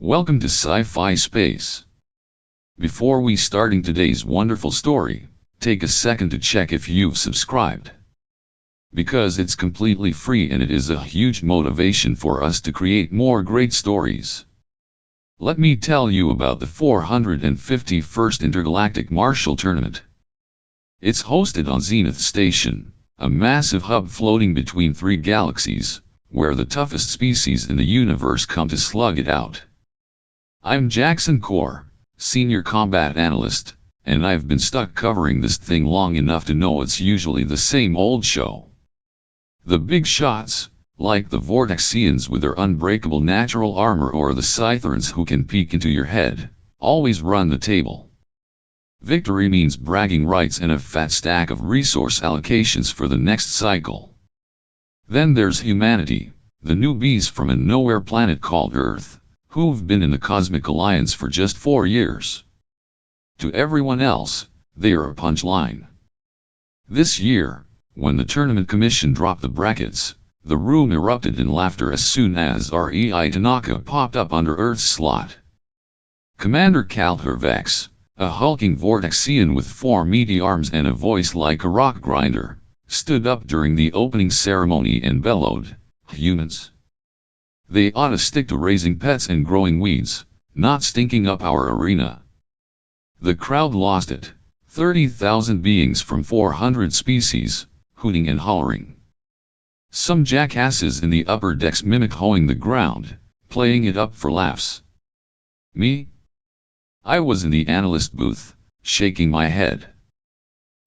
Welcome to Sci-Fi Space. Before we starting today's wonderful story, take a second to check if you've subscribed. Because it's completely free and it is a huge motivation for us to create more great stories. Let me tell you about the 451st Intergalactic Martial Tournament. It's hosted on Zenith Station, a massive hub floating between three galaxies, where the toughest species in the universe come to slug it out. I'm Jackson Core, Senior Combat Analyst, and I've been stuck covering this thing long enough to know it's usually the same old show. The big shots, like the Vortexians with their unbreakable natural armor or the Scytherans who can peek into your head, always run the table. Victory means bragging rights and a fat stack of resource allocations for the next cycle. Then there's humanity, the newbies from a nowhere planet called Earth, who've been in the Cosmic Alliance for just 4 years. To everyone else, they are a punchline. This year, when the Tournament Commission dropped the brackets, the room erupted in laughter as soon as Rei Tanaka popped up under Earth's slot. Commander Calhervex, a hulking Vortexian with 4 meaty arms and a voice like a rock grinder, stood up during the opening ceremony and bellowed, "Humans! They ought to stick to raising pets and growing weeds, not stinking up our arena." The crowd lost it, 30,000 beings from 400 species, hooting and hollering. Some jackasses in the upper decks mimic hoeing the ground, playing it up for laughs. Me? I was in the analyst booth, shaking my head.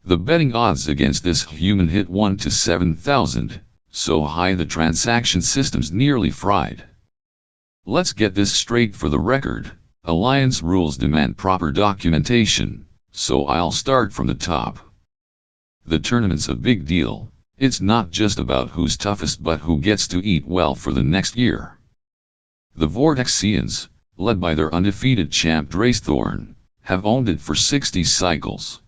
The betting odds against this human hit 1 to 7,000, so high the transaction system's nearly fried. Let's get this straight for the record, Alliance rules demand proper documentation, so I'll start from the top. The tournament's a big deal, it's not just about who's toughest but who gets to eat well for the next year. The Vortexians, led by their undefeated champ Drayce Thorn, have owned it for 60 cycles.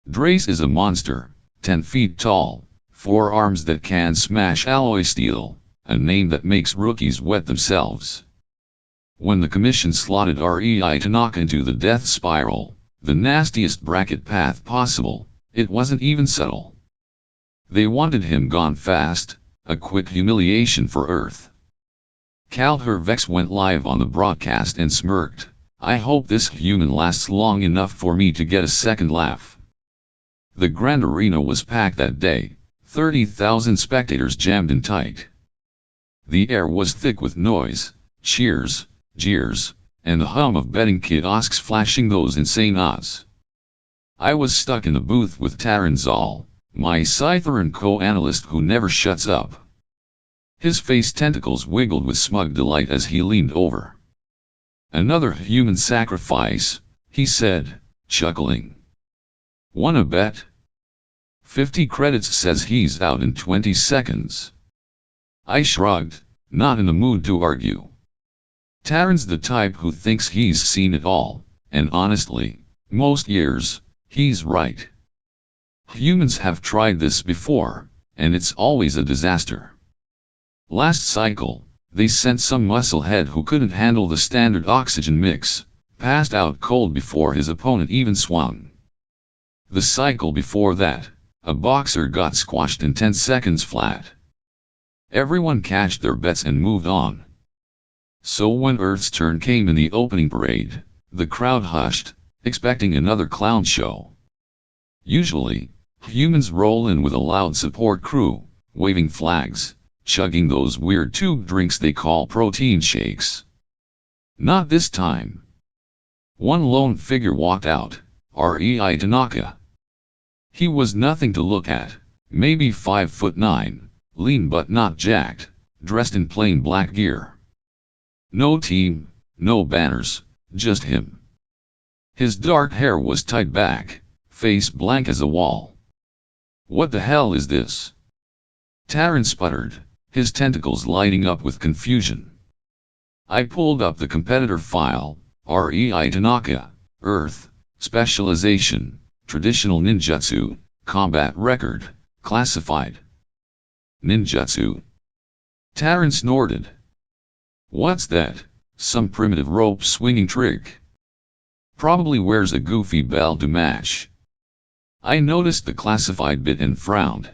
Drayce is a monster, 10 feet tall, 4 arms that can smash alloy steel, a name that makes rookies wet themselves. When the commission slotted Rei Tanaka into the death spiral, the nastiest bracket path possible, it wasn't even subtle. They wanted him gone fast, a quick humiliation for Earth. Calhervex went live on the broadcast and smirked, "I hope this human lasts long enough for me to get a second laugh." The Grand Arena was packed that day, 30,000 spectators jammed in tight. The air was thick with noise, cheers, jeers, and the hum of betting kiosks flashing those insane odds. I was stuck in the booth with Taran Zal, my Scytheran co-analyst who never shuts up. His face tentacles wiggled with smug delight as he leaned over. "Another human sacrifice," he said, chuckling. "Wanna bet? 50 credits says he's out in 20 seconds. I shrugged, not in the mood to argue. Taran's the type who thinks he's seen it all, and honestly, most years, he's right. Humans have tried this before, and it's always a disaster. Last cycle, they sent some musclehead who couldn't handle the standard oxygen mix, passed out cold before his opponent even swung. The cycle before that, a boxer got squashed in 10 seconds flat. Everyone cashed their bets and moved on. So when Earth's turn came in the opening parade, the crowd hushed, expecting another clown show. Usually, humans roll in with a loud support crew, waving flags, chugging those weird tube drinks they call protein shakes. Not this time. One lone figure walked out, Rei Tanaka. He was nothing to look at, maybe 5'9", lean but not jacked, dressed in plain black gear. No team, no banners, just him. His dark hair was tied back, face blank as a wall. "What the hell is this?" Taran sputtered, his tentacles lighting up with confusion. I pulled up the competitor file, Rei Tanaka, Earth, Specialization, Traditional Ninjutsu, Combat Record, Classified. Ninjutsu. Taran snorted. "What's that, some primitive rope swinging trick. Probably wears a goofy belt to match. I noticed the classified bit and frowned.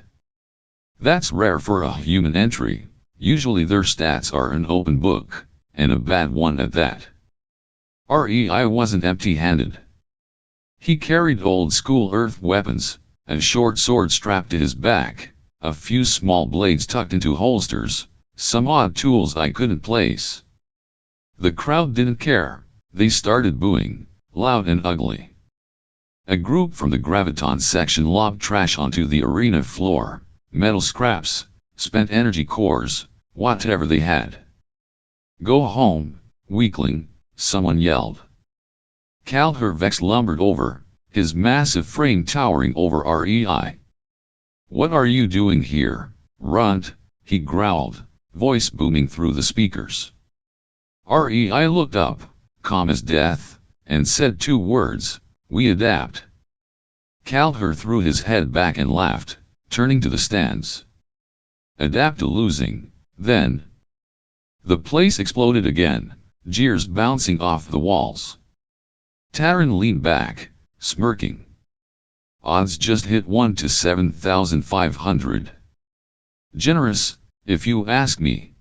That's rare for a human entry. Usually their stats are an open book, and a bad one at that. REI wasn't empty-handed. He carried old-school earth weapons, a short sword strapped to his back, a few small blades tucked into holsters, some odd tools I couldn't place. The crowd didn't care. They started booing, loud and ugly. A group from the graviton section lobbed trash onto the arena floor, metal scraps, spent energy cores, whatever they had. "Go home, weakling," someone yelled. Cal Hervex lumbered over, his massive frame towering over REI. "What are you doing here, runt?" he growled, voice booming through the speakers. REI looked up, calm as death, and said two words, "We adapt." Calher threw his head back and laughed, turning to the stands. "Adapt to losing, then." The place exploded again, jeers bouncing off the walls. Taran leaned back, smirking. "Odds just hit 1 to 7,500. Generous, if you ask me."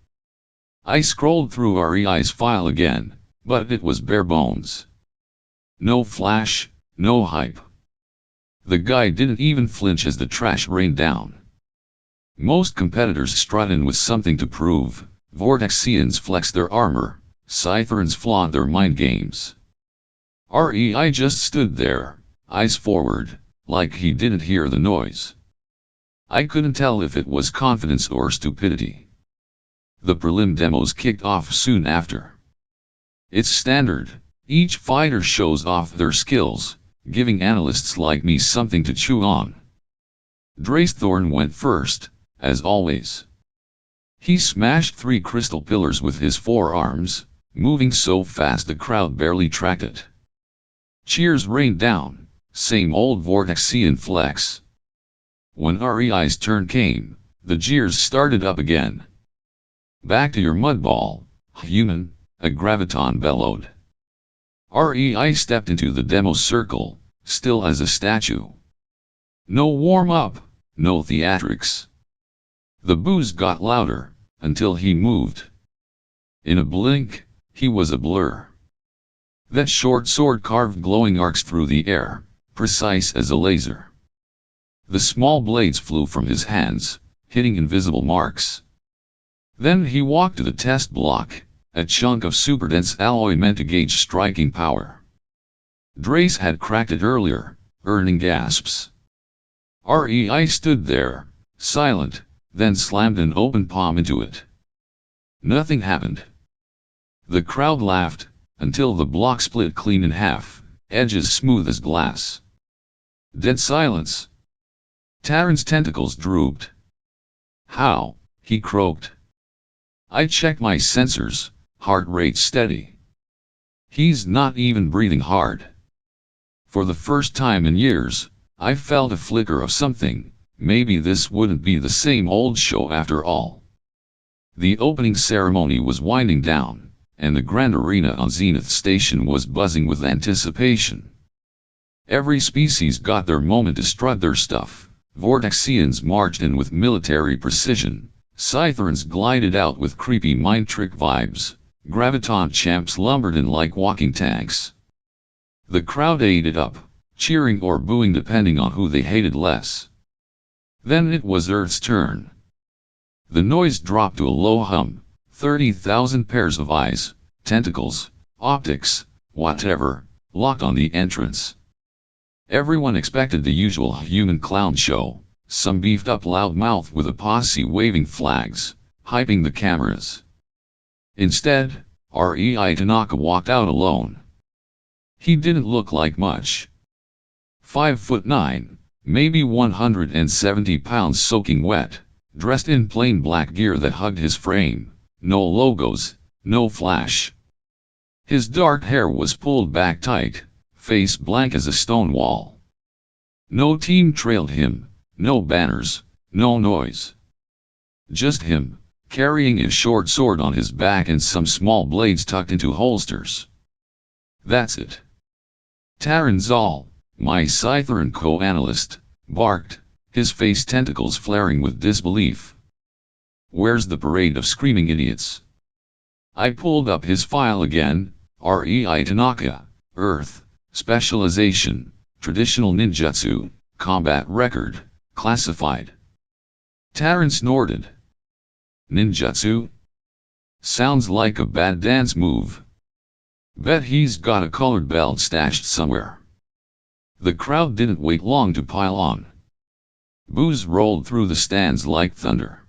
I scrolled through REI's file again, but it was bare bones. No flash, no hype. The guy didn't even flinch as the trash rained down. Most competitors strut in with something to prove. Vortexians flex their armor, Scytherans flaunt their mind games. REI just stood there, eyes forward, like he didn't hear the noise. I couldn't tell if it was confidence or stupidity. The prelim demos kicked off soon after. It's standard. Each fighter shows off their skills, giving analysts like me something to chew on. Drayce Thorn went first, as always. He smashed 3 crystal pillars with his forearms, moving so fast the crowd barely tracked it. Cheers rained down, same old Vortexian flex. When REI's turn came, the jeers started up again. "Back to your mudball, human," a graviton bellowed. REI stepped into the demo circle, still as a statue. No warm-up, no theatrics. The boos got louder, until he moved. In a blink, he was a blur. That short sword carved glowing arcs through the air, precise as a laser. The small blades flew from his hands, hitting invisible marks. Then he walked to the test block, a chunk of super-dense alloy meant to gauge striking power. Drayce had cracked it earlier, earning gasps. REI stood there, silent, then slammed an open palm into it. Nothing happened. The crowd laughed, until the block split clean in half, edges smooth as glass. Dead silence. Taran's tentacles drooped. "How?" he croaked. I checked my sensors, heart rate steady. He's not even breathing hard. For the first time in years, I felt a flicker of something. Maybe this wouldn't be the same old show after all. The opening ceremony was winding down, and the grand arena on Zenith Station was buzzing with anticipation. Every species got their moment to strut their stuff. Vortexians marched in with military precision. Scytherans glided out with creepy mind trick vibes. Graviton champs lumbered in like walking tanks. The crowd ate it up, cheering or booing depending on who they hated less. Then it was Earth's turn. The noise dropped to a low hum. 30,000 pairs of eyes, tentacles, optics, whatever, locked on the entrance. Everyone expected the usual human clown show, some beefed up loudmouth with a posse waving flags, hyping the cameras. Instead, REI Tanaka walked out alone. He didn't look like much. 5'9", maybe 170 pounds soaking wet, dressed in plain black gear that hugged his frame, no logos, no flash. His dark hair was pulled back tight, face blank as a stone wall. No team trailed him, no banners, no noise. Just him, carrying his short sword on his back and some small blades tucked into holsters. "That's it. Taran Zal, my Scytheran co-analyst," barked, his face tentacles flaring with disbelief. "Where's the parade of screaming idiots?" I pulled up his file again. Rei Tanaka, Earth, Specialization, Traditional Ninjutsu, Combat Record, Classified. Taran snorted. "Ninjutsu? Sounds like a bad dance move. Bet he's got a colored belt stashed somewhere." The crowd didn't wait long to pile on. Boos rolled through the stands like thunder.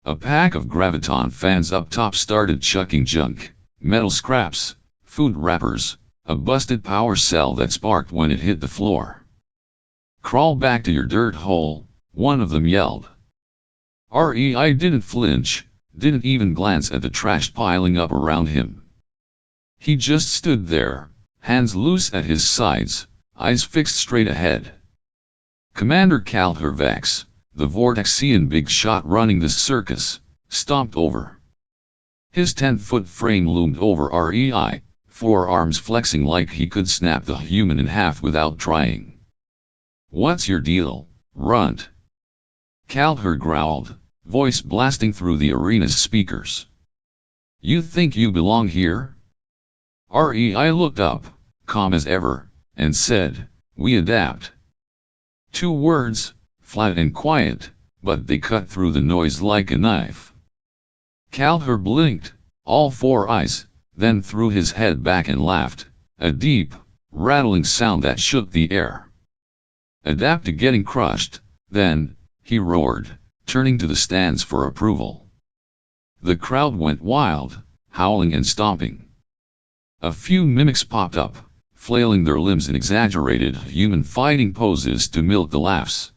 A pack of Graviton fans up top started chucking junk, metal scraps, food wrappers, a busted power cell that sparked when it hit the floor. "Crawl back to your dirt hole," one of them yelled. Rei didn't flinch, didn't even glance at the trash piling up around him. He just stood there, hands loose at his sides, eyes fixed straight ahead. Commander Kalhervex, the Vortexian big shot running this circus, stomped over. His 10-foot frame loomed over Rei, forearms flexing like he could snap the human in half without trying. "What's your deal, runt?" Kalher growled, voice blasting through the arena's speakers. "You think you belong here?" Rei looked up, calm as ever, and said, "We adapt." 2 words, flat and quiet, but they cut through the noise like a knife. Kalher blinked, all 4 eyes, then threw his head back and laughed, a deep, rattling sound that shook the air. "Adapt to getting crushed, then," he roared, turning to the stands for approval. The crowd went wild, howling and stomping. A few mimics popped up, flailing their limbs in exaggerated human fighting poses to milk the laughs.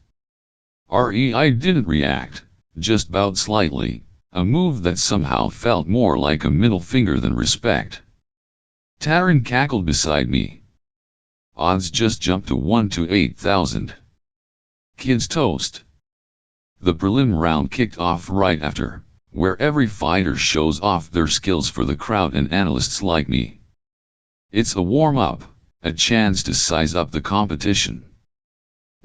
Rei didn't react, just bowed slightly, a move that somehow felt more like a middle finger than respect. Taran cackled beside me. Odds just jumped to 1 to 8,000. Kids toast. The prelim round kicked off right after, where every fighter shows off their skills for the crowd and analysts like me. It's a warm-up, a chance to size up the competition.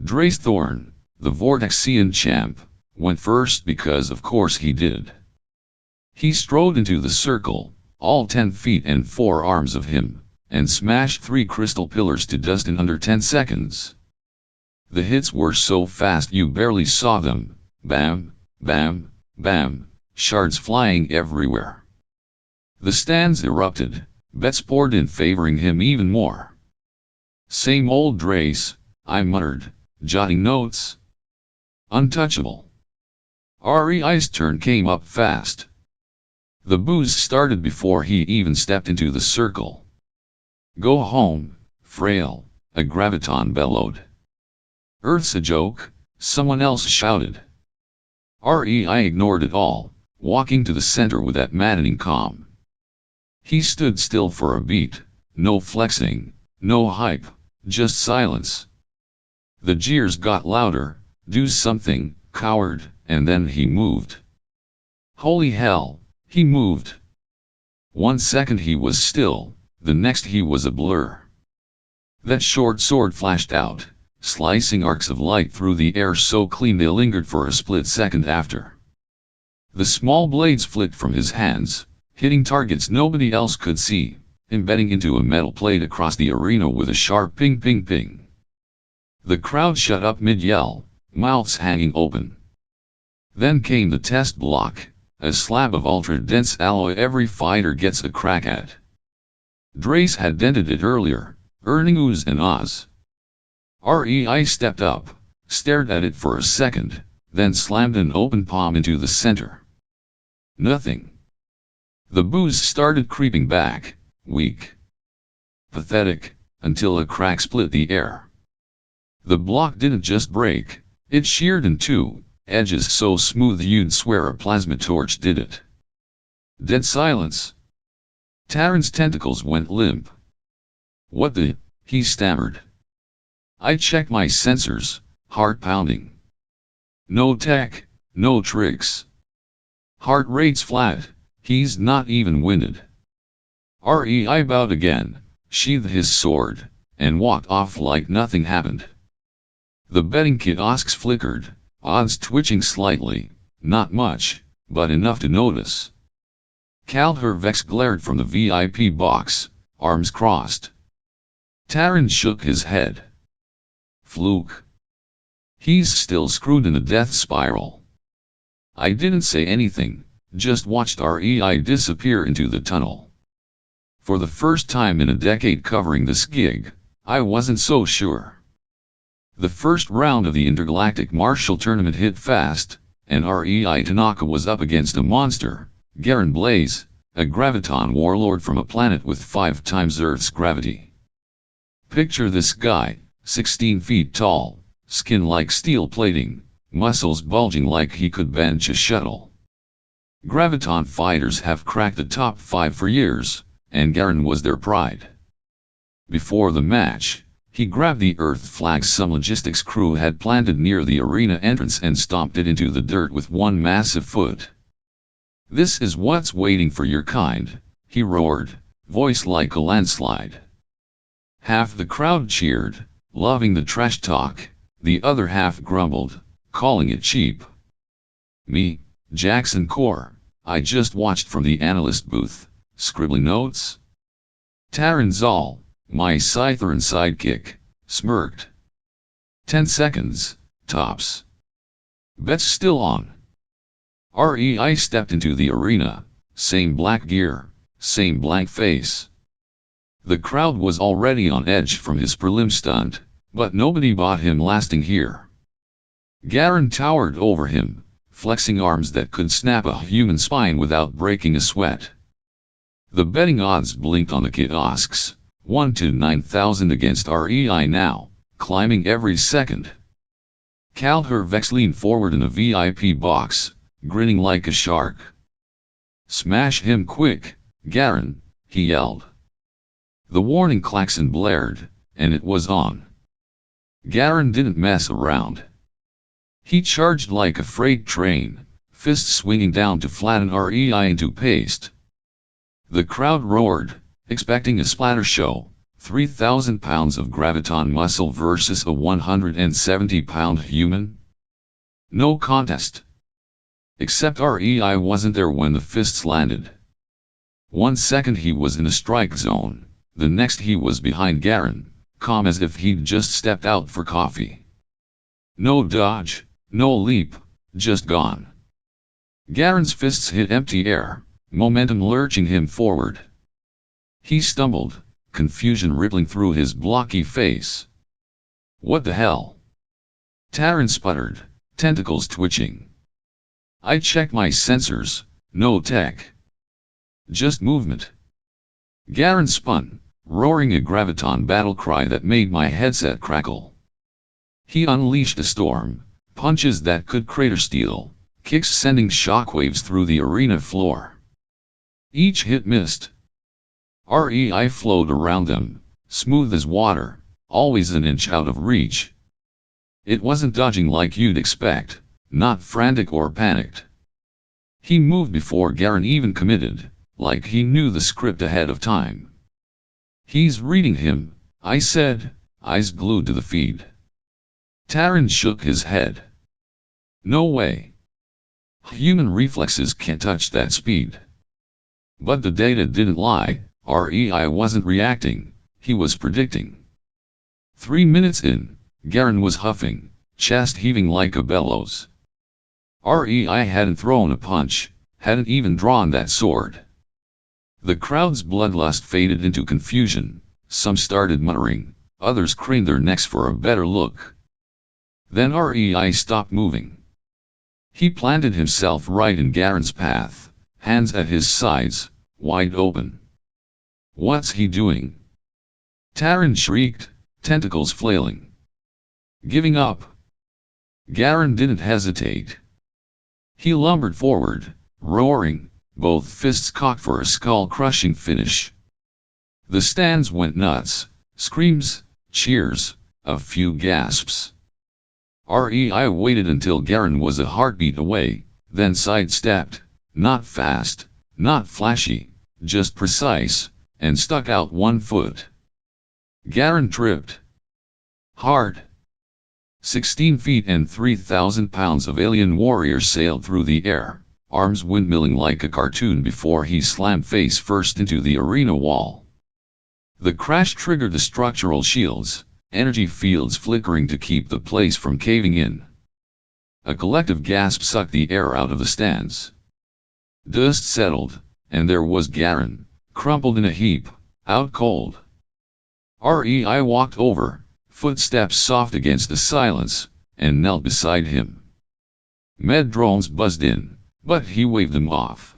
Drayce Thorn, the Vortexian champ, went first because of course he did. He strode into the circle, all 10 feet and 4 arms of him, and smashed 3 crystal pillars to dust in under 10 seconds. The hits were so fast you barely saw them. Bam, bam, bam, shards flying everywhere. The stands erupted, bets poured in favoring him even more. "Same old Drayce," I muttered, jotting notes. "Untouchable." Rei's turn came up fast. The boos started before he even stepped into the circle. "Go home, frail," a Graviton bellowed. "Earth's a joke," someone else shouted. Rei ignored it all, walking to the center with that maddening calm. He stood still for a beat, no flexing, no hype, just silence. The jeers got louder, "Do something, coward," and then he moved. Holy hell, he moved. 1 second he was still, the next he was a blur. That short sword flashed out, slicing arcs of light through the air so clean they lingered for a split second after. The small blades flicked from his hands, hitting targets nobody else could see, embedding into a metal plate across the arena with a sharp ping ping ping. The crowd shut up mid-yell, mouths hanging open. Then came the test block, a slab of ultra-dense alloy every fighter gets a crack at. Drayce had dented it earlier, earning oohs and ahs. Rei stepped up, stared at it for a second, then slammed an open palm into the center. Nothing. The boos started creeping back, weak, pathetic, until a crack split the air. The block didn't just break, it sheared in 2, edges so smooth you'd swear a plasma torch did it. Dead silence. Taran's tentacles went limp. "What the?" he stammered. I checked my sensors, heart pounding. No tech, no tricks. Heart rate's flat, he's not even winded. Rei bowed again, sheathed his sword, and walked off like nothing happened. The betting kiosks flickered, odds twitching slightly, not much, but enough to notice. Vex glared from the VIP box, arms crossed. Taran shook his head. Fluke. He's still screwed in a death spiral. I didn't say anything, just watched Rei disappear into the tunnel. For the first time in a decade covering this gig, I wasn't so sure. The first round of the Intergalactic Martial Tournament hit fast, and Rei Tanaka was up against a monster, Garen Blaze, a graviton warlord from a planet with 5 times Earth's gravity. Picture this guy, 16 feet tall, skin like steel plating, muscles bulging like he could bench a shuttle. Graviton fighters have cracked the top 5 for years, and Garen was their pride. Before the match, he grabbed the Earth flag some logistics crew had planted near the arena entrance and stomped it into the dirt with one massive foot. "This is what's waiting for your kind," he roared, voice like a landslide. Half the crowd cheered, loving the trash talk, the other half grumbled, calling it cheap. Me, Jackson Core, I just watched from the analyst booth, scribbling notes. Taran Zal, my Scytheran sidekick, smirked. 10 seconds, tops. Bet's still on. Rei stepped into the arena, same black gear, same blank face. The crowd was already on edge from his prelim stunt, but nobody bought him lasting here. Garen towered over him, flexing arms that could snap a human spine without breaking a sweat. The betting odds blinked on the kiosks, 1 to 9,000 against Rei now, climbing every second. Vex leaned forward in a VIP box, grinning like a shark. "Smash him quick, Garen," he yelled. The warning klaxon blared, and it was on. Garen didn't mess around. He charged like a freight train, fists swinging down to flatten Rei into paste. The crowd roared, expecting a splatter show, 3,000 pounds of graviton muscle versus a 170-pound human. No contest. Except Rei wasn't there when the fists landed. 1 second he was in a strike zone, the next he was behind Garen, calm as if he'd just stepped out for coffee. No dodge, no leap, just gone. Garen's fists hit empty air, momentum lurching him forward. He stumbled, confusion rippling through his blocky face. "What the hell?" Taran sputtered, tentacles twitching. "I checked my sensors, no tech. Just movement." Garen spun, roaring a graviton battle cry that made my headset crackle. He unleashed a storm, punches that could crater steel, kicks sending shockwaves through the arena floor. Each hit missed. Rei flowed around them, smooth as water, always an inch out of reach. It wasn't dodging like you'd expect, not frantic or panicked. He moved before Garen even committed, like he knew the script ahead of time. "He's reading him," I said, eyes glued to the feed. Taran shook his head. "No way. Human reflexes can't touch that speed." But the data didn't lie. Rei wasn't reacting, he was predicting. 3 minutes in, Garen was huffing, chest heaving like a bellows. Rei hadn't thrown a punch, hadn't even drawn that sword. The crowd's bloodlust faded into confusion, some started muttering, others craned their necks for a better look. Then Rei stopped moving. He planted himself right in Garen's path, hands at his sides, wide open. "What's he doing?" Taran shrieked, tentacles flailing. "Giving up." Garen didn't hesitate. He lumbered forward, roaring, both fists cocked for a skull-crushing finish. The stands went nuts, screams, cheers, a few gasps. Rei waited until Garen was a heartbeat away, then sidestepped, not fast, not flashy, just precise, and stuck out 1 foot. Garen tripped hard. 16 feet and 3,000 pounds of alien warrior sailed through the air, arms windmilling like a cartoon before he slammed face first into the arena wall. The crash triggered the structural shields, energy fields flickering to keep the place from caving in. A collective gasp sucked the air out of the stands. Dust settled, and there was Garen, crumpled in a heap, out cold. Rei walked over, footsteps soft against the silence, and knelt beside him. Med drones buzzed in, but he waved them off.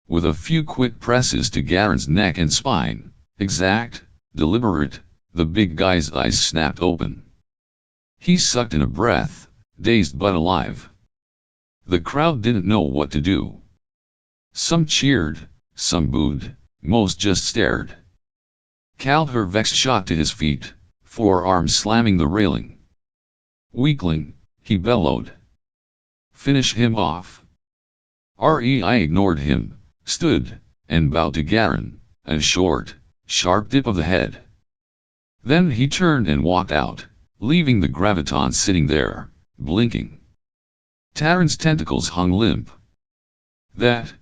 With a few quick presses to Garen's neck and spine, exact, deliberate, the big guy's eyes snapped open. He sucked in a breath, dazed but alive. The crowd didn't know what to do. Some cheered, some booed, most just stared. Vex shot to his feet, forearms slamming the railing. Weakling, he bellowed. Finish him off. Rei ignored him, stood, and bowed to Garen, a short, sharp dip of the head. Then he turned and walked out, leaving the graviton sitting there, blinking. Terran's tentacles hung limp. That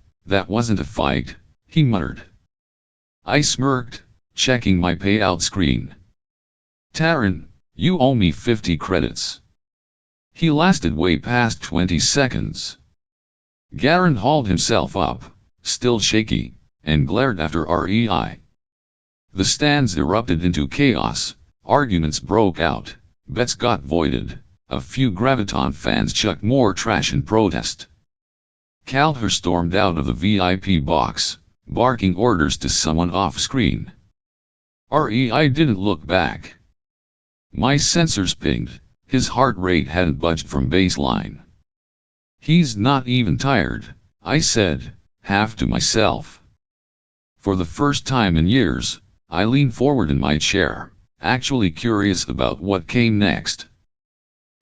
wasn't a fight, he muttered. I smirked, checking my payout screen. Terran, you owe me 50 credits. He lasted way past 20 seconds. Garen hauled himself up, still shaky, and glared after Rei. The stands erupted into chaos, arguments broke out, bets got voided, a few graviton fans chucked more trash in protest. Calder stormed out of the VIP box, barking orders to someone off-screen. Rei didn't look back. My sensors pinged, his heart rate hadn't budged from baseline. He's not even tired, I said, half to myself. For the first time in years, I leaned forward in my chair, actually curious about what came next.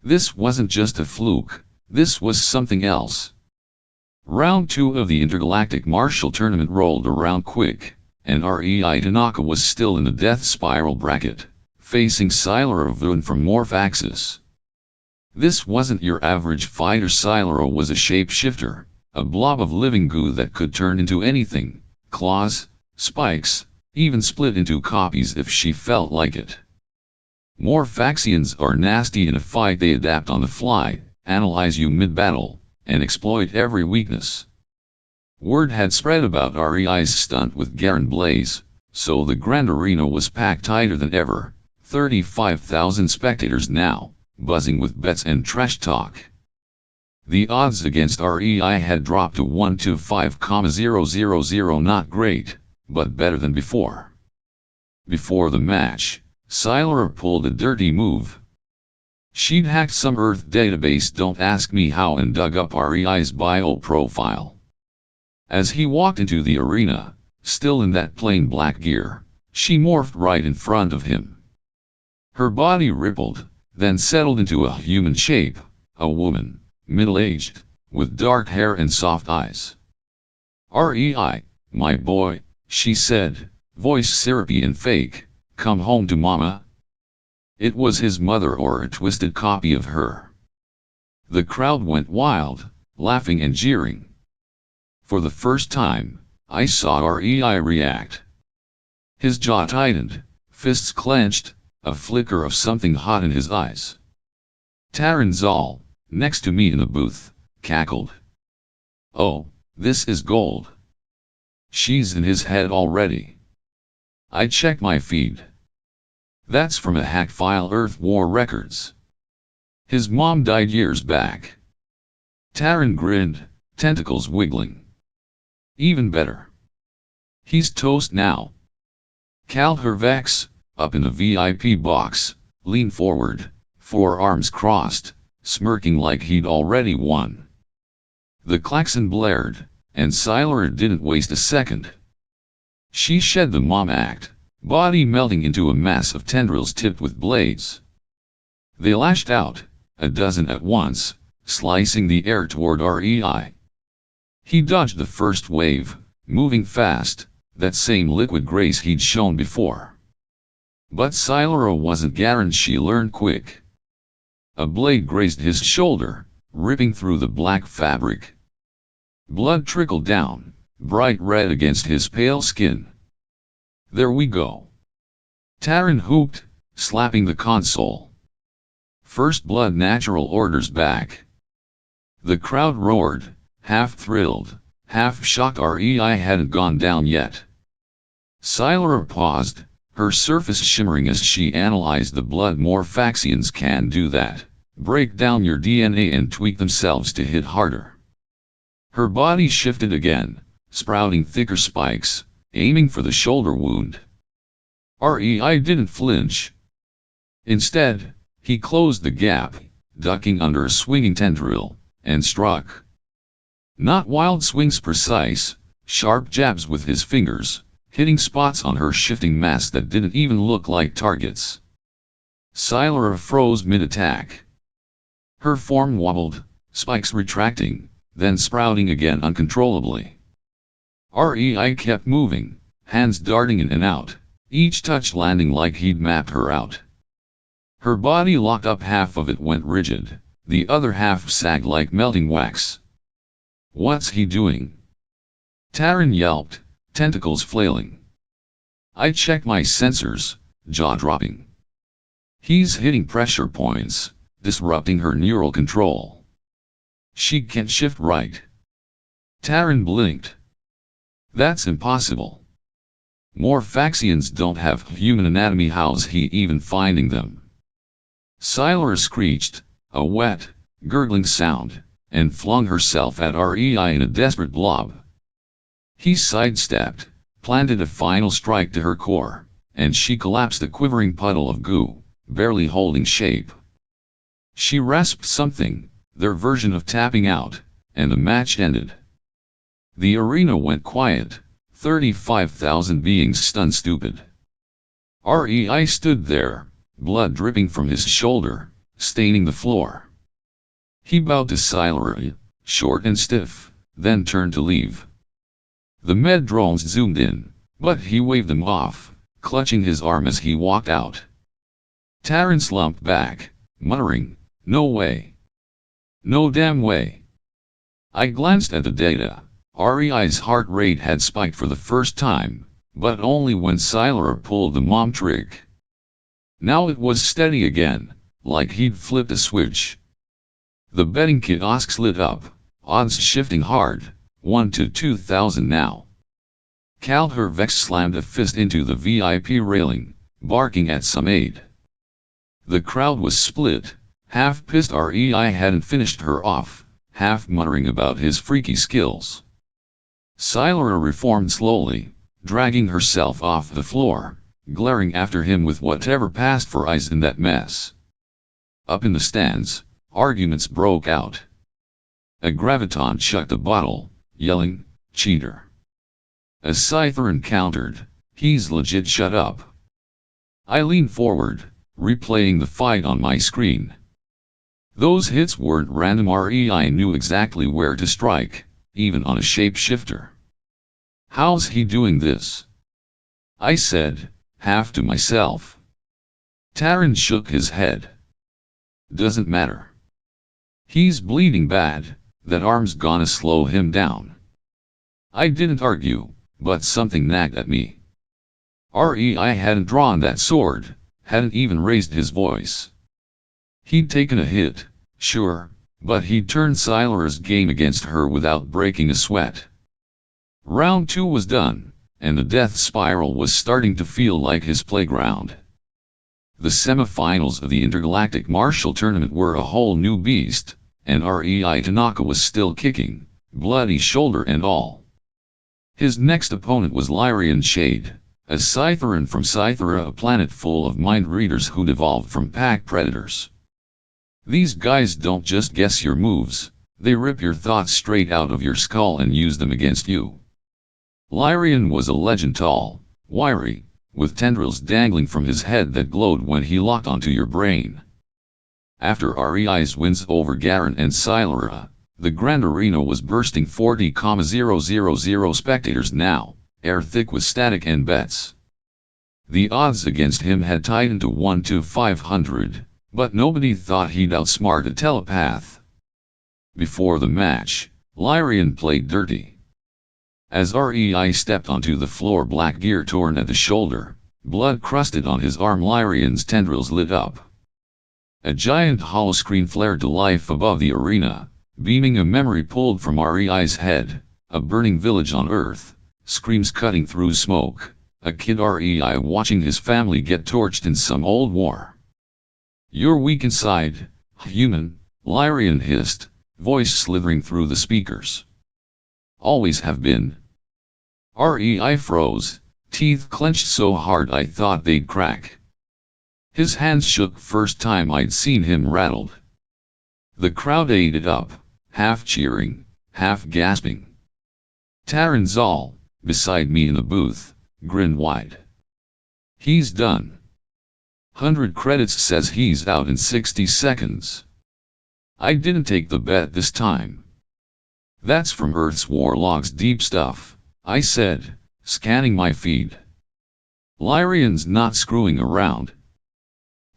This wasn't just a fluke, this was something else. Round 2 of the Intergalactic Martial Tournament rolled around quick, and Rei Tanaka was still in the death spiral bracket, facing Sylara Vun from Morph Axis. This wasn't your average fighter. Sylara was a shapeshifter, a blob of living goo that could turn into anything, claws, spikes, even split into copies if she felt like it. Morphaxians are nasty in a fight. They adapt on the fly, analyze you mid-battle, and exploit every weakness. Word had spread about Rei's stunt with Garen Blaze, so the Grand Arena was packed tighter than ever, 35,000 spectators now, buzzing with bets and trash talk. The odds against Rei had dropped to 1 to 5,000, not great, but better than before. Before the match, Sylara pulled a dirty move. She'd hacked some Earth database, don't ask me how, and dug up Rei's bio profile. As he walked into the arena, still in that plain black gear, she morphed right in front of him. Her body rippled, then settled into a human shape, a woman, middle-aged, with dark hair and soft eyes. Rei, my boy, she said, voice syrupy and fake, come home to mama? It was his mother or a twisted copy of her. The crowd went wild, laughing and jeering. For the first time, I saw Rei react. His jaw tightened, fists clenched, a flicker of something hot in his eyes. Terran Zal, next to me in the booth, cackled. Oh, this is gold. She's in his head already. I checked my feed. That's from a hack file, Earth War Records. His mom died years back. Terran grinned, tentacles wiggling. Even better. He's toast now. Vex, up in the VIP box, leaned forward, forearms crossed, smirking like he'd already won. The klaxon blared, and Sylara didn't waste a second. She shed the mom act, body melting into a mass of tendrils tipped with blades. They lashed out, a dozen at once, slicing the air toward Rei. He dodged the first wave, moving fast, that same liquid grace he'd shown before. But Scylla wasn't guaranteed. She learned quick. A blade grazed his shoulder, ripping through the black fabric. Blood trickled down, bright red against his pale skin. There we go. Taran whooped, slapping the console. First blood, natural orders back. The crowd roared, half thrilled, half shocked. REI hadn't gone down yet. Scylla paused, her surface shimmering as she analyzed the blood. More Faxians can do that, break down your DNA and tweak themselves to hit harder. Her body shifted again, sprouting thicker spikes, aiming for the shoulder wound. REI didn't flinch. Instead, he closed the gap, ducking under a swinging tendril, and struck. Not wild swings, precise, sharp jabs with his fingers, hitting spots on her shifting mass that didn't even look like targets. Scylla froze mid-attack. Her form wobbled, spikes retracting, then sprouting again uncontrollably. REI kept moving, hands darting in and out, each touch landing like he'd mapped her out. Her body locked up, half of it went rigid, the other half sagged like melting wax. What's he doing? Taran yelped, tentacles flailing. I checked my sensors, jaw dropping. He's hitting pressure points, disrupting her neural control. She can't shift right. Taran blinked. That's impossible. More Faxians don't have human anatomy. How's he even finding them? Scylla screeched, a wet, gurgling sound, and flung herself at REI in a desperate blob. He sidestepped, planted a final strike to her core, and she collapsed, a quivering puddle of goo, barely holding shape. She rasped something, their version of tapping out, and the match ended. The arena went quiet, 35,000 beings stunned stupid. REI stood there, blood dripping from his shoulder, staining the floor. He bowed to Scylla, short and stiff, then turned to leave. The med drones zoomed in, but he waved them off, clutching his arm as he walked out. Taran slumped back, muttering, "No way. No damn way." I glanced at the data. REI's heart rate had spiked for the first time, but only when Scylla pulled the mom trick. Now it was steady again, like he'd flipped a switch. The betting kiosks lit up, odds shifting hard, 1 to 2,000 now. Calhervex slammed a fist into the VIP railing, barking at some aide. The crowd was split, half pissed REI hadn't finished her off, half muttering about his freaky skills. Scylla reformed slowly, dragging herself off the floor, glaring after him with whatever passed for eyes in that mess. Up in the stands, arguments broke out. A graviton chucked a bottle, yelling, "Cheater." A Scytheran countered, "He's legit, shut up." I leaned forward, replaying the fight on my screen. Those hits weren't random. REI knew exactly where to strike, even on a shapeshifter. How's he doing this? I said, half to myself. Taran shook his head. Doesn't matter. He's bleeding bad, that arm's gonna slow him down. I didn't argue, but something nagged at me. REI hadn't drawn that sword, hadn't even raised his voice. He'd taken a hit, sure, but he'd turned Scylla's game against her without breaking a sweat. Round 2 was done, and the death spiral was starting to feel like his playground. The semifinals of the Intergalactic Martial Tournament were a whole new beast, and REI Tanaka was still kicking, bloody shoulder and all. His next opponent was Lyrian Shade, a Scytheran from Scythera, a planet full of mind readers who'd evolved from pack predators. These guys don't just guess your moves, they rip your thoughts straight out of your skull and use them against you. Lyrian was a legend, tall, wiry, with tendrils dangling from his head that glowed when he locked onto your brain. After REI's wins over Garen and Scylla, The grand arena was bursting 40,000 spectators now, air thick with static and bets. The odds against him had tightened to 1 to 500, but nobody thought he'd outsmart a telepath. Before the match, Lyrian played dirty. As Rei stepped onto the floor, black gear torn at the shoulder, blood crusted on his arm, Lyrian's tendrils lit up. A giant hollow screen flared to life above the arena, beaming a memory pulled from Rei's head, a burning village on Earth, screams cutting through smoke, a kid Rei watching his family get torched in some old war. "You're weak inside, human," Lyrian hissed, voice slithering through the speakers. "Always have been." Rei froze, teeth clenched so hard I thought they'd crack. His hands shook, first time I'd seen him rattled. The crowd ate it up, half cheering, half gasping. Taran Zal, beside me in the booth, grinned wide. "He's done. 100 credits says he's out in 60 seconds. I didn't take the bet this time." "That's from Earth's war logs, deep stuff," I said, scanning my feed. Lyrian's not screwing around.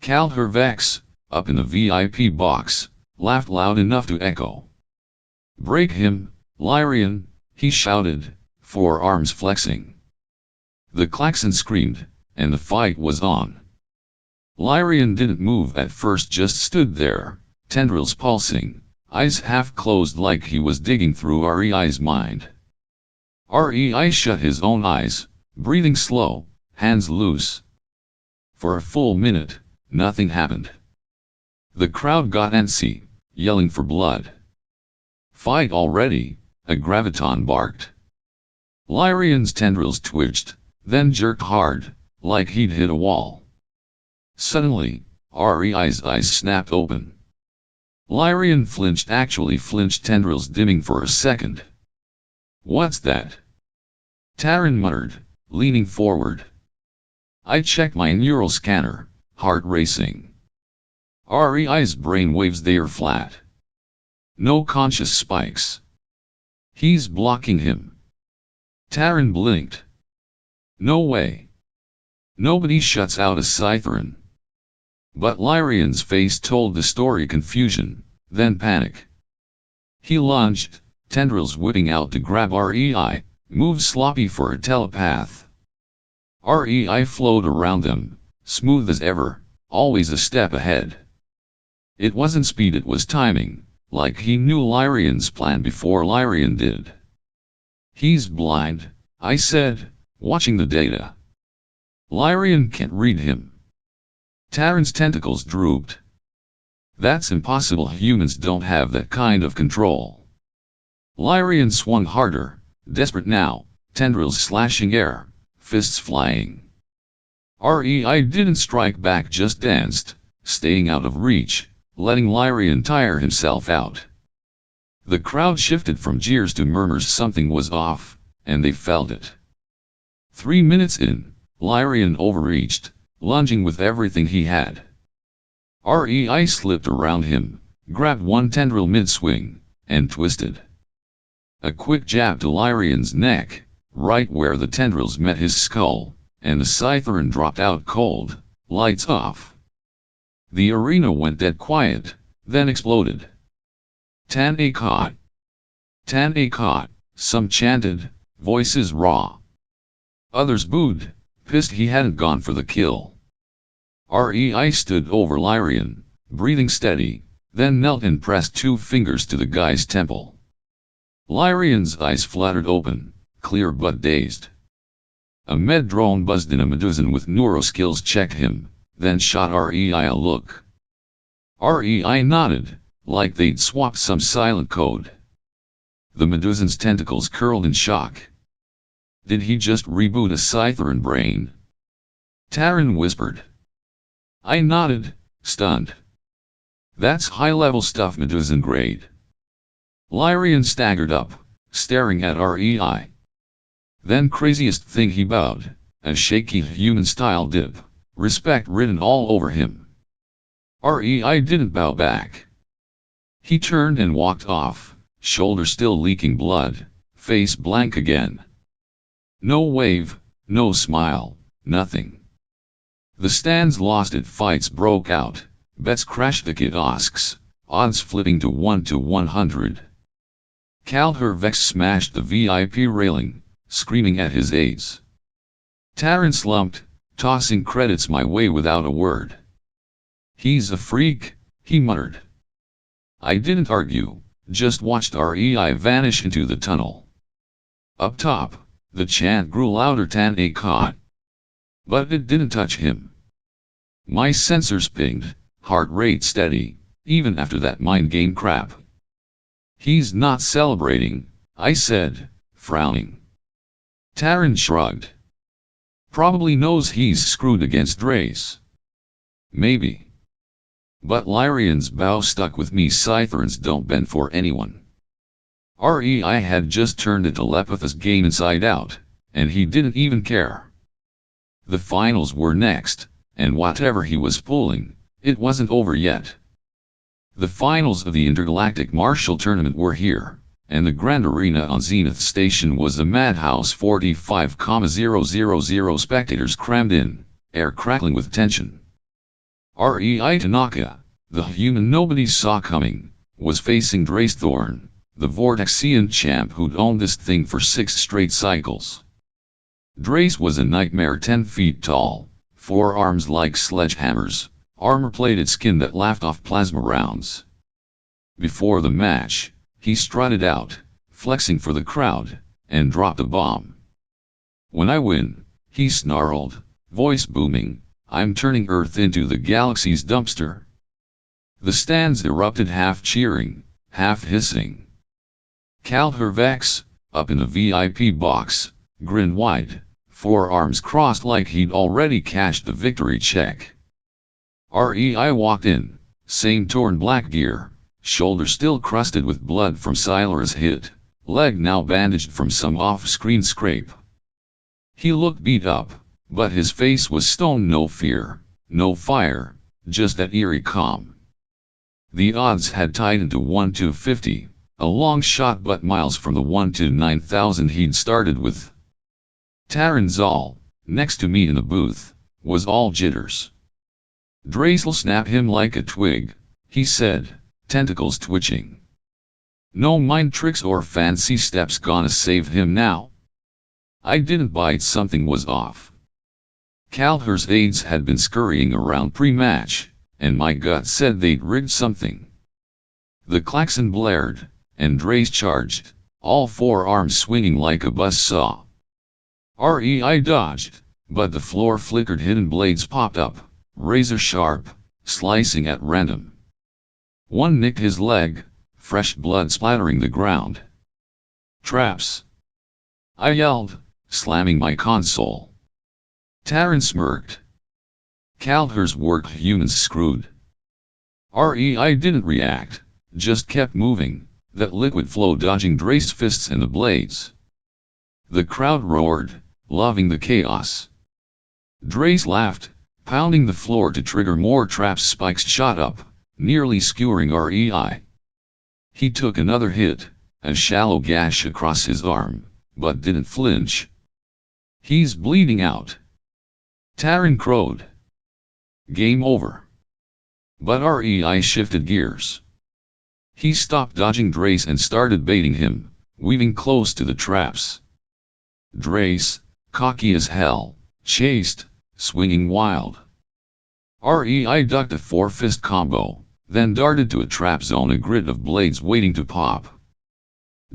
Cal Hervex, up in the VIP box, laughed loud enough to echo. "Break him, Lyrian," he shouted, forearms flexing. The klaxon screamed, and the fight was on. Lyrian didn't move at first, just stood there, tendrils pulsing, eyes half closed like he was digging through Rei's mind. Rei shut his own eyes, breathing slow, hands loose. For a full minute, nothing happened. The crowd got antsy, yelling for blood. "Fight already," a graviton barked. Lyrian's tendrils twitched, then jerked hard, like he'd hit a wall. Suddenly, Rei's eyes snapped open. Lyrian flinched, actually flinched, tendrils dimming for a second. "What's that?" Taran muttered, leaning forward. I checked my neural scanner, heart racing. Rei's brain waves, they are flat. No conscious spikes. He's blocking him. Taran blinked. "No way. Nobody shuts out a Scytheran." But Lyrian's face told the story: confusion, then panic. He lunged, tendrils whipping out to grab Rei, moved sloppy for a telepath. Rei flowed around them, smooth as ever, always a step ahead. It wasn't speed, it was timing, like he knew Lyrian's plan before Lyrian did. "He's blind," I said, watching the data. "Lyrian can't read him." Taran's tentacles drooped. "That's impossible, humans don't have that kind of control." Lyrian swung harder, desperate now, tendrils slashing air, fists flying. Rei didn't strike back, just danced, staying out of reach, letting Lyrian tire himself out. The crowd shifted from jeers to murmurs. Something was off, and they felt it. 3 minutes in, Lyrian overreached, lunging with everything he had. Rei slipped around him, grabbed one tendril mid-swing, and twisted. A quick jab to Lyrian's neck, right where the tendrils met his skull, and the Scytheran dropped out cold, lights off. The arena went dead quiet, then exploded. "Tan-a caught! Tan-a caught!" some chanted, voices raw. Others booed, pissed he hadn't gone for the kill. Rei stood over Lyrian, breathing steady, then knelt and pressed 2 fingers to the guy's temple. Lyrian's eyes fluttered open, clear but dazed. A med drone buzzed in. A Medusan with neuroskills checked him, then shot Rei a look. Rei nodded, like they'd swapped some silent code. The Medusan's tentacles curled in shock. Did he just reboot a Scytheran brain? Taran whispered. I nodded, stunned. That's high-level stuff, Medusan grade. Lyrian staggered up, staring at Rei. Then craziest thing, he bowed, a shaky human-style dip, respect written all over him. Rei didn't bow back. He turned and walked off, shoulder still leaking blood, face blank again. No wave, no smile, nothing. The stands lost it, fights broke out, bets crashed, the kiosks, odds flipping to 1 to 100. Calhervex smashed the VIP railing, screaming at his aides. Taran slumped, tossing credits my way without a word. "He's a freak," he muttered. I didn't argue, just watched REI vanish into the tunnel. Up top, the chant grew louder, "Tan a caught." But it didn't touch him. My sensors pinged, heart rate steady, even after that mind game crap. "He's not celebrating," I said, frowning. Taran shrugged. "Probably knows he's screwed against Drayce." "Maybe. But Lyrian's bow stuck with me. Scytherns don't bend for anyone." REI had just turned the telepathy's game inside out, and he didn't even care. The finals were next, and whatever he was pulling, it wasn't over yet. The finals of the Intergalactic Martial Tournament were here, and the Grand Arena on Zenith Station was a madhouse. 45,000 spectators crammed in, air crackling with tension. REI Tanaka, the human nobody saw coming, was facing Drayce Thorn, the Vortexian champ who'd owned this thing for 6 straight cycles. Drayce was a nightmare, 10 feet tall, 4 arms like sledgehammers, armor-plated skin that laughed off plasma rounds. Before the match, he strutted out, flexing for the crowd, and dropped a bomb. "When I win," he snarled, voice booming, "I'm turning Earth into the galaxy's dumpster." The stands erupted, half cheering, half hissing. Calhervex, up in the VIP box, grinned wide, 4 arms crossed like he'd already cashed the victory check. REI walked in, same torn black gear, shoulder still crusted with blood from Silara's hit, leg now bandaged from some off-screen scrape. He looked beat up, but his face was stone. No fear, no fire, just that eerie calm. The odds had tightened to 1 to 50, a long shot but miles from the 1 to 9,000 he'd started with. Taran Zal, next to me in the booth, was all jitters. "Drayce'll snap him like a twig," he said, tentacles twitching. "No mind tricks or fancy steps gonna save him now." I didn't bite, something was off. Calher's aides had been scurrying around pre-match, and my gut said they'd rigged something. The klaxon blared, and Drayce charged, all 4 arms swinging like a buzzsaw. REI dodged, but the floor flickered, hidden blades popped up, razor sharp, slicing at random. One nicked his leg, fresh blood splattering the ground. "Traps!" I yelled, slamming my console. Taran smirked. "Calher's worked, humans screwed." REI didn't react, just kept moving, that liquid flow dodging Drayce's fists and the blades. The crowd roared, loving the chaos. Drayce laughed, pounding the floor to trigger more traps. Spikes shot up, nearly skewering REI. He took another hit, a shallow gash across his arm, but didn't flinch. "He's bleeding out." Taran crowed. "Game over." But REI shifted gears. He stopped dodging Drayce and started baiting him, weaving close to the traps. Drayce, cocky as hell, chased, swinging wild. REI ducked a 4-fist combo, then darted to a trap zone, a grid of blades waiting to pop.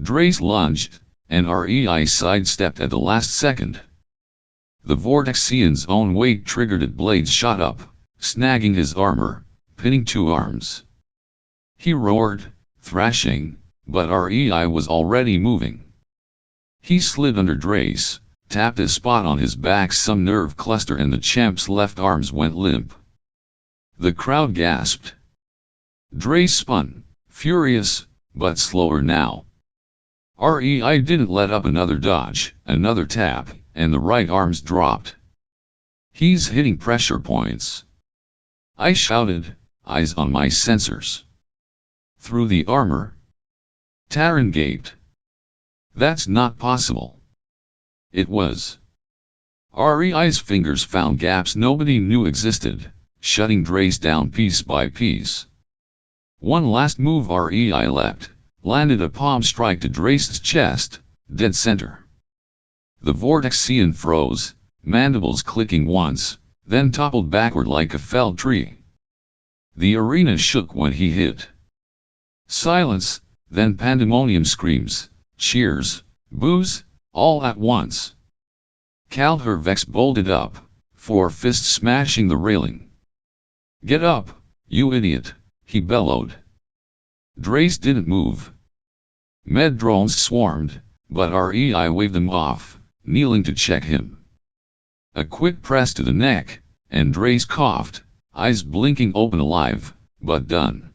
Drayce lunged, and REI sidestepped at the last second. The Vortexian's own weight triggered it, blades shot up, snagging his armor, pinning 2 arms. He roared, thrashing, but REI was already moving. He slid under Drayce, tapped a spot on his back, some nerve cluster, and the champ's left arms went limp. The crowd gasped. Drayce spun, furious, but slower now. REI didn't let up, another dodge, another tap, and the right arms dropped. "He's hitting pressure points." I shouted, eyes on my sensors. "Through the armor?" Taran gaped. That's not possible. It was. Rei's fingers found gaps nobody knew existed, shutting Drayce down piece by piece. One last move Rei leapt, landed a palm strike to Drayce's chest, dead center. The Vortexian froze, mandibles clicking once, then toppled backward like a felled tree. The arena shook when he hit. Silence, then pandemonium screams, cheers, boos, all at once. Kaldher Vex bolted up, 4 fists smashing the railing. Get up, you idiot, he bellowed. Drayce didn't move. Med drones swarmed, but Rei waved them off, kneeling to check him. A quick press to the neck, and Drayce coughed, eyes blinking open alive, but done.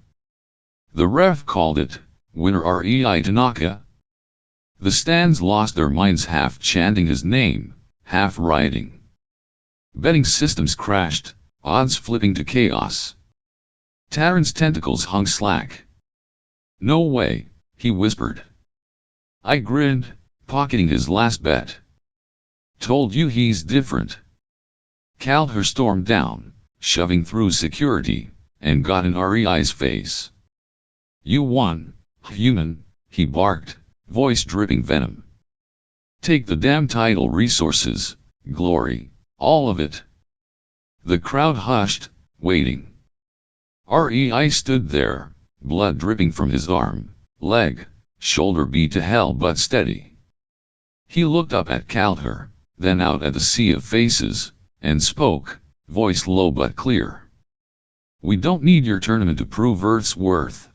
The ref called it, winner Rei Tanaka. The stands lost their minds, half chanting his name, half rioting. Betting systems crashed, odds flipping to chaos. Taran's tentacles hung slack. No way, he whispered. I grinned, pocketing his last bet. Told you he's different. Kaldher stormed down, shoving through security, and got in Rei's face. You won, human, he barked, voice dripping venom. Take the damn title, resources, glory, all of it. The crowd hushed, waiting. Rei stood there, blood dripping from his arm, leg, shoulder beat to hell but steady. He looked up at Kaldher, then out at the sea of faces, and spoke, voice low but clear. We don't need your tournament to prove Earth's worth.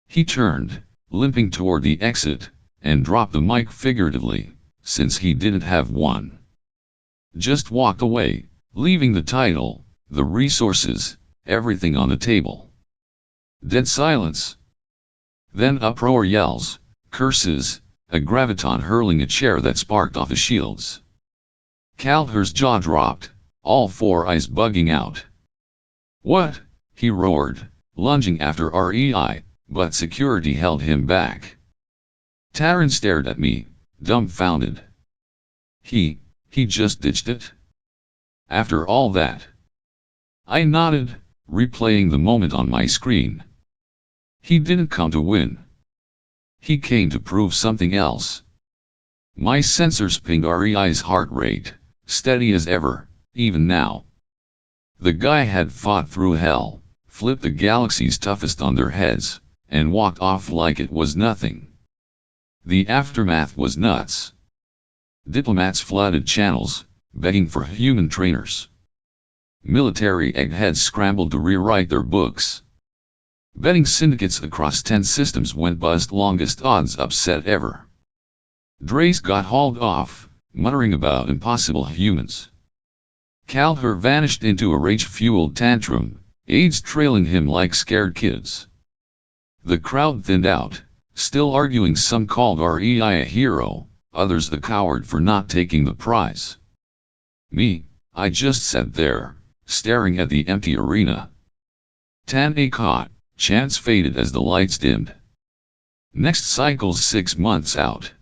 He turned, limping toward the exit, and dropped the mic figuratively, since he didn't have one. Just walked away, leaving the title, the resources, everything on the table. Dead silence. Then uproar, yells, curses, a graviton hurling a chair that sparked off the shields. Kaldher's jaw dropped, all 4 eyes bugging out. What? He roared, lunging after Rei, but security held him back. Taran stared at me, dumbfounded. He just ditched it? After all that? I nodded, replaying the moment on my screen. He didn't come to win. He came to prove something else. My sensors pinged Rei's heart rate, steady as ever, even now. The guy had fought through hell, flipped the galaxy's toughest on their heads, and walked off like it was nothing. The aftermath was nuts. Diplomats flooded channels, begging for human trainers. Military eggheads scrambled to rewrite their books. Betting syndicates across 10 systems went bust, longest odds upset ever. Drayce got hauled off, muttering about impossible humans. Kaldher vanished into a rage-fueled tantrum, aides trailing him like scared kids. The crowd thinned out, still arguing. Some called Rei a hero, others a coward for not taking the prize. Me, I just sat there, staring at the empty arena. Tan caught, chance faded as the lights dimmed. Next cycle's 6 months out.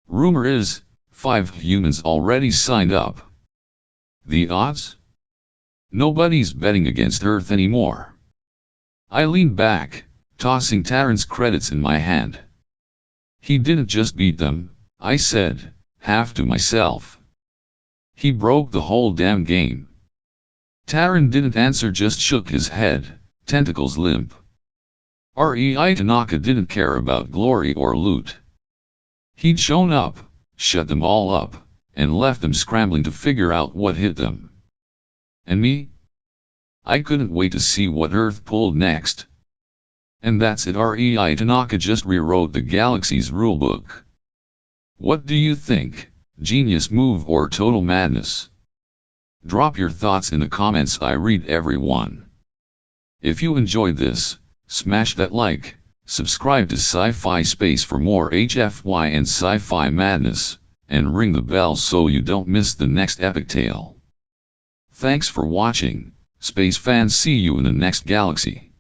Rumor is, 5 humans already signed up. The odds? Nobody's betting against Earth anymore. I leaned back, tossing Taran's credits in my hand. He didn't just beat them, I said, half to myself. He broke the whole damn game. Taran didn't answer, just shook his head, tentacles limp. Rei Tanaka didn't care about glory or loot. He'd shown up, shut them all up, and left them scrambling to figure out what hit them. And me? I couldn't wait to see what Earth pulled next. And that's it, Rei Tanaka just rewrote the galaxy's rulebook. What do you think, genius move or total madness? Drop your thoughts in the comments, I read every one. If you enjoyed this, smash that like, subscribe to Sci-Fi Space for more HFY and sci-fi madness, and ring the bell so you don't miss the next epic tale. Thanks for watching, space fans. See you in the next galaxy.